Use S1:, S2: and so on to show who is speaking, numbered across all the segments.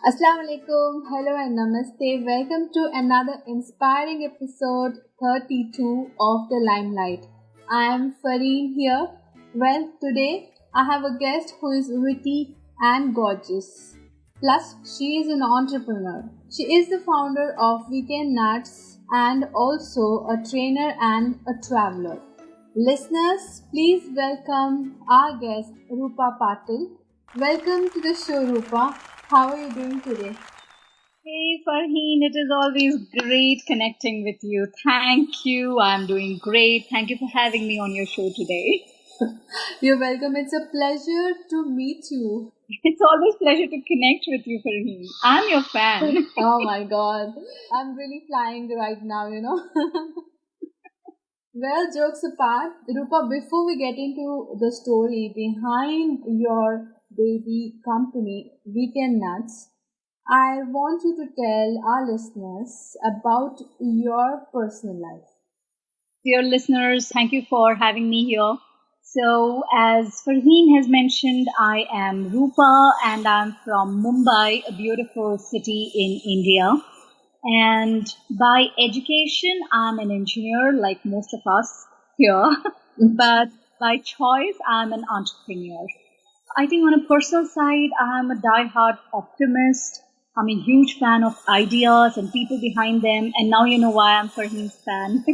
S1: Assalamu alaikum, hello and namaste. Welcome to another inspiring episode 32 of the Limelight. I am Farheen here. Well, today I have a guest who is witty and gorgeous. Plus, she is an entrepreneur. She is the founder of Weekend Nuts and also a trainer and a traveler. Listeners, please welcome our guest Rupa Patil. Welcome to the show, Rupa. How are you doing today?
S2: Hey Farheen, it is always great connecting with you. Thank you. I'm doing great. Thank you for having me on your show today.
S1: You're welcome. It's a pleasure to meet you.
S2: It's always pleasure to connect with you, Farheen. I'm your fan.
S1: Oh my god. I'm really flying right now. Well, jokes apart, Rupa, before we get into the story behind your baby company, Weekend Nuts, I want you to tell our listeners about your personal life.
S2: Dear listeners, thank you for having me here. So, as Farheen has mentioned, I am Rupa and I'm from Mumbai, a beautiful city in India. And by education, I'm an engineer like most of us here. But by choice, I'm an entrepreneur. I think on a personal side, I'm a die-hard optimist. I'm a huge fan of ideas and people behind them. And now you know why I'm Farheen's fan.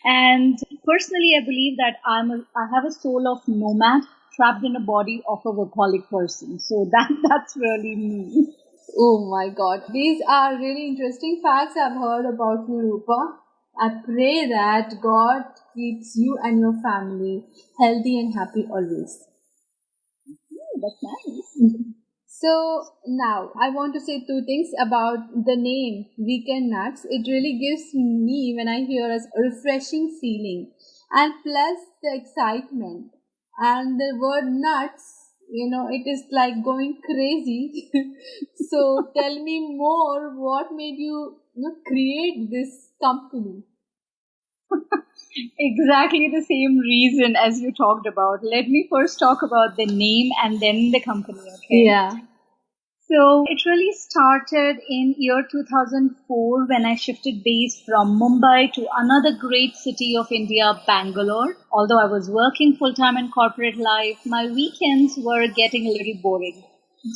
S2: And personally, I believe that I have a soul of nomad trapped in a body of a workaholic person. So that's really me.
S1: Oh my god, these are really interesting facts I've heard about you, Rupa. I pray that God keeps you and your family healthy and happy always.
S2: That's nice.
S1: So now I want to say two things about the name Weekend Nuts. It really gives me, when I hear, a refreshing feeling, and plus the excitement and the word nuts. It is like going crazy. So tell me more. What made you create this company?
S2: Exactly the same reason as you talked about. Let me first talk about the name and then the company, okay?
S1: Yeah.
S2: So it really started in year 2004 when I shifted base from Mumbai to another great city of India, Bangalore. Although I was working full time in corporate life, my weekends were getting a little boring.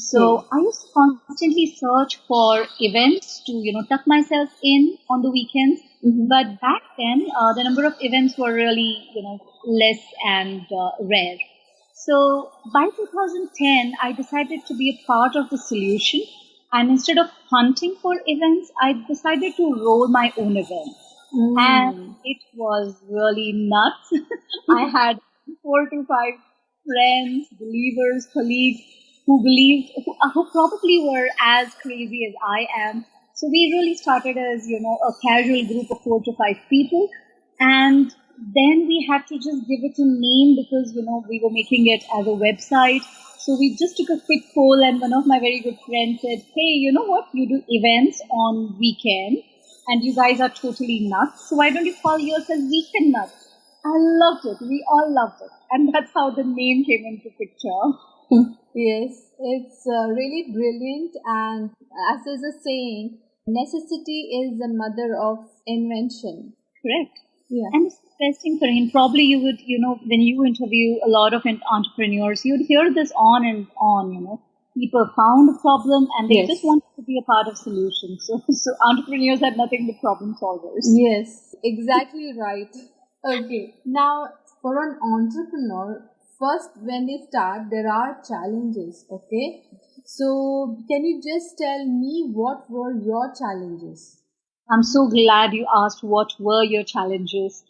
S2: So I used to constantly search for events to, tuck myself in on the weekends. But back then, the number of events were really, less and rare. So by 2010, I decided to be a part of the solution. And instead of hunting for events, I decided to roll my own event. And it was really nuts. I had 4 to 5 friends, believers, colleagues who probably were as crazy as I am. So we really started as, a casual group of 4 to 5 people. And then we had to just give it a name because, we were making it as a website. So we just took a quick poll and one of my very good friends said, hey, you know what? You do events on weekend and you guys are totally nuts. So why don't you call yourself Weekend Nuts? I loved it. We all loved it. And that's how the name came into picture.
S1: Yes, it's really brilliant. And as is a saying, necessity is the mother of invention.
S2: Correct.
S1: Yeah.
S2: And it's interesting, Farheen. Probably you would, when you interview a lot of entrepreneurs, you'd hear this on and on, People found a problem and they just wanted to be a part of solutions. So entrepreneurs are nothing but problem solvers.
S1: Yes, exactly right. Okay, now for an entrepreneur, first when they start, there are challenges. Okay, so can you just tell me what were your challenges?
S2: I'm so glad you asked what were your challenges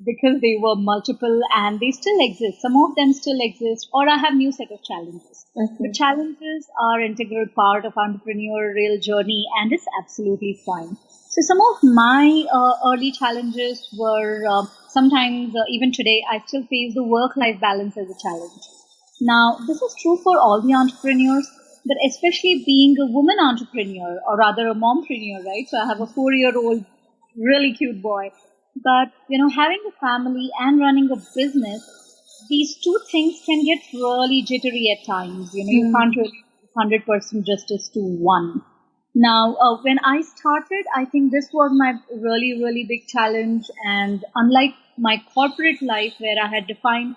S2: because they were multiple and they still exist. Some of them still exist, or I have new set of challenges. The challenges are integral part of entrepreneurial journey and it's absolutely fine. So some of my early challenges were sometimes even today I still face the work-life balance as a challenge. Now this is true for all the entrepreneurs, but especially being a woman entrepreneur or rather a mompreneur, right? So I have a 4-year-old really cute boy. But, having a family and running a business these two things can get really jittery at times. You can't really give 100% justice to one. Now, when I started, I think this was my really, really big challenge. And unlike my corporate life where I had defined,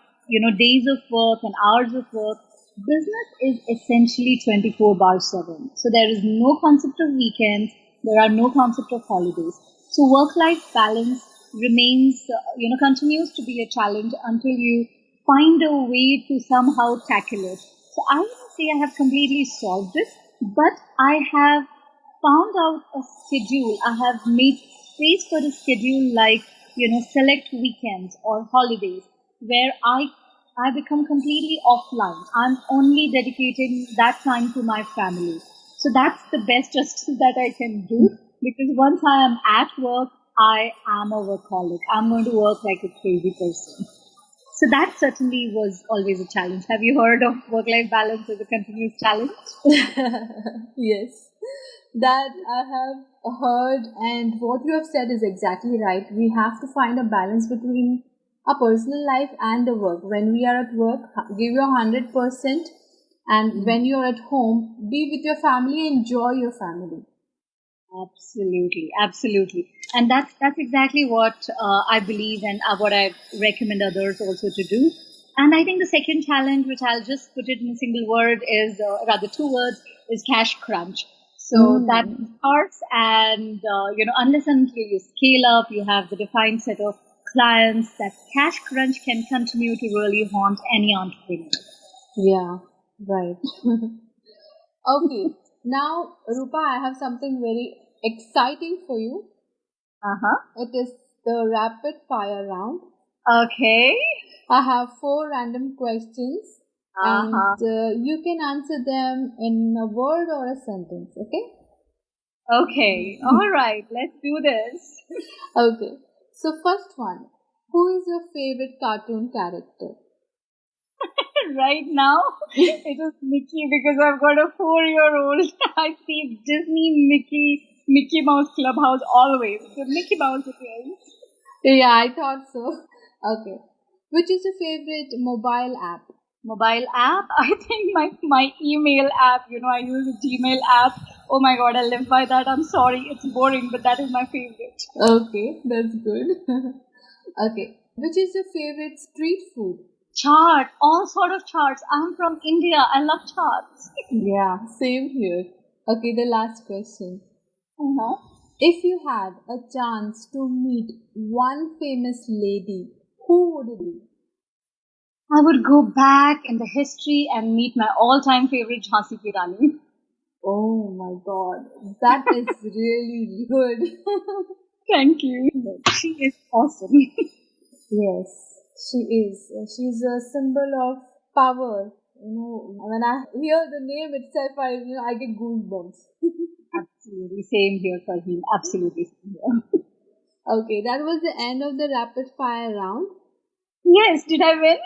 S2: days of work and hours of work, business is essentially 24/7. So there is no concept of weekends. There are no concept of holidays. So work-life balance remains, continues to be a challenge until you find a way to somehow tackle it. So I wouldn't say I have completely solved it, but I have found out a schedule. I have made space for a schedule like, select weekends or holidays where I become completely offline. I'm only dedicating that time to my family. So that's the best justice that I can do, because once I am at work, I am a workaholic. I'm going to work like a crazy person. So that certainly was always a challenge. Have you heard of work-life balance as a continuous challenge?
S1: Yes, that I have heard, and what you have said is exactly right. We have to find a balance between our personal life and the work. When we are at work, give your 100%, and when you're at home, be with your family, enjoy your family.
S2: Absolutely, absolutely, and that's exactly what I believe, and what I recommend others also to do. And I think the second challenge, which I'll just put it in a single word, is rather two words, is cash crunch. So that starts, and unless and until you scale up, you have the defined set of clients, that cash crunch can continue to really haunt any entrepreneur.
S1: Yeah, right. Okay, now Rupa, I have something very exciting for you. It is the rapid fire round.
S2: Okay.
S1: I have 4 random questions, and you can answer them in a word or a sentence, okay?
S2: Okay, all right, let's do this.
S1: Okay, so first one, who is your favorite cartoon character?
S2: Right now, it is Mickey, because I've got a 4-year-old. I see Mickey Mouse Clubhouse always. So Mickey Mouse it is.
S1: Yeah, I thought so. Okay. Which is your favorite mobile app?
S2: Mobile app? I think my email app, I use a Gmail app. Oh my god, I live by that. I'm sorry, it's boring, but that is my favorite.
S1: Okay, that's good. Okay. Which is your favorite street food?
S2: Chaat, all sort of charts. I'm from India. I love charts.
S1: Yeah, same here. Okay, the last question. If you had a chance to meet one famous lady, who would it be?
S2: I would go back in the history and meet my all-time favorite Jhansi Ki Rani.
S1: Oh my god, that is really good.
S2: Thank you. She is awesome.
S1: Yes, she is. She's a symbol of power. When I hear the name itself, I get goosebumps.
S2: Absolutely. Same here, Farheen. Absolutely same here.
S1: Okay, that was the end of the rapid fire round.
S2: Yes, did I win?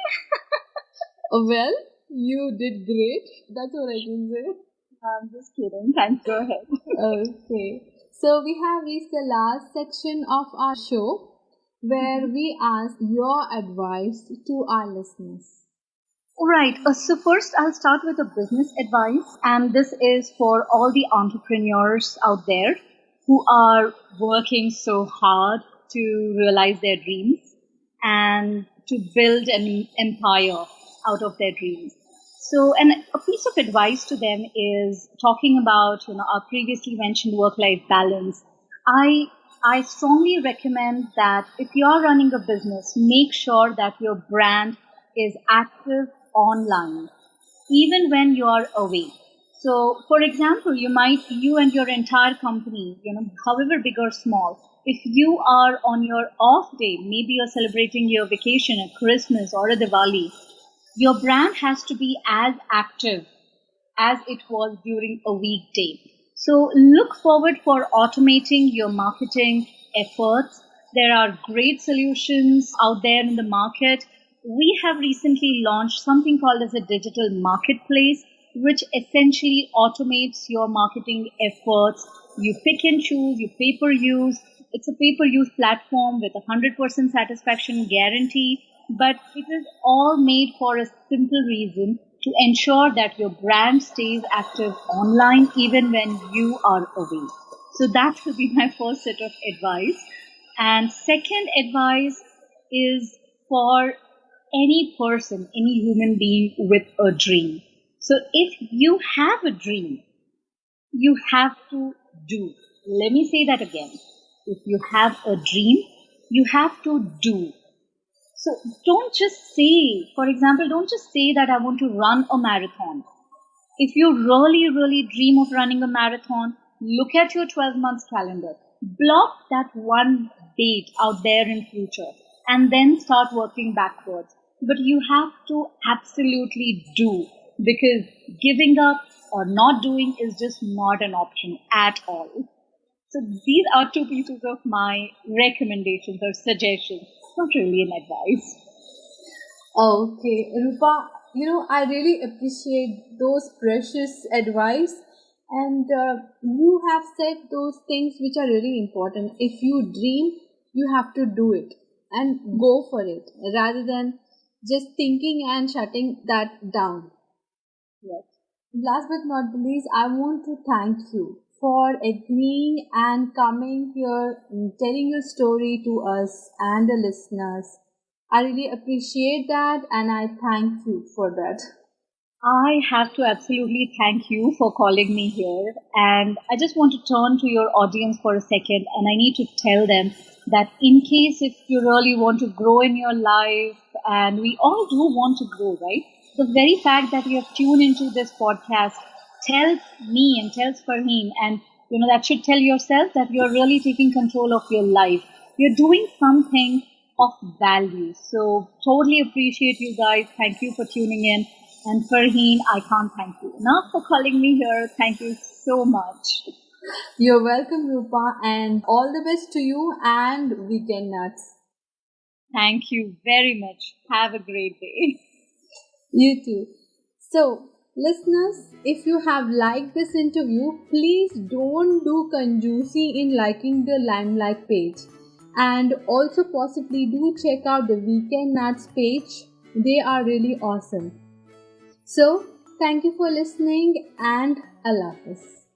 S1: Well, you did great. That's what I can say.
S2: I'm just kidding. Thanks, go ahead.
S1: Okay. So we have reached the last section of our show where we ask your advice to our listeners.
S2: Alright, so first I'll start with a business advice, and this is for all the entrepreneurs out there who are working so hard to realize their dreams and to build an empire out of their dreams. So, and a piece of advice to them is talking about, our previously mentioned work-life balance. I strongly recommend that if you're running a business, make sure that your brand is active online, even when you are away. So, for example, you and your entire company, however big or small, if you are on your off day, maybe you're celebrating your vacation at Christmas or a Diwali, your brand has to be as active as it was during a weekday. So look forward for automating your marketing efforts. There are great solutions out there in the market. We have recently launched something called as a digital marketplace, which essentially automates your marketing efforts. You pick and choose, you pay per use. It's a pay per use platform with a 100% satisfaction guarantee. but it is all made for a simple reason, to ensure that your brand stays active online even when you are away. So that will be my first set of advice. And second advice is for any person, any human being with a dream. So if you have a dream, you have to do. Let me say that again. If you have a dream, you have to do. So don't just say, for example, don't just say that I want to run a marathon. If you really, really dream of running a marathon, look at your 12 months calendar. Block that one date out there in future and then start working backwards. But you have to absolutely do, because giving up or not doing is just not an option at all. So these are two pieces of my recommendations or suggestions, not really an advice.
S1: Okay, Rupa, I really appreciate those precious advice, and you have said those things which are really important. If you dream, you have to do it and go for it rather than just thinking and shutting that down.
S2: Yes.
S1: Last but not the least, I want to thank you for agreeing and coming here, telling your story to us and the listeners. I really appreciate that and I thank you for that.
S2: I have to absolutely thank you for calling me here. And I just want to turn to your audience for a second, and I need to tell them that in case if you really want to grow in your life, and we all do want to grow, right? The very fact that you have tuned into this podcast tells me and tells Farheen, and that should tell yourself that you're really taking control of your life. You're doing something of value. So totally appreciate you guys. Thank you for tuning in. And Farheen, I can't thank you enough for calling me here. Thank you so much.
S1: You're welcome, Rupa, and all the best to you and Weekend Nuts.
S2: Thank you very much. Have a great day.
S1: You too. So, listeners, if you have liked this interview, please don't do conjusi in liking the Limelyte page. And also possibly do check out the Weekend Nuts page. They are really awesome. So, thank you for listening and Allah Hafiz.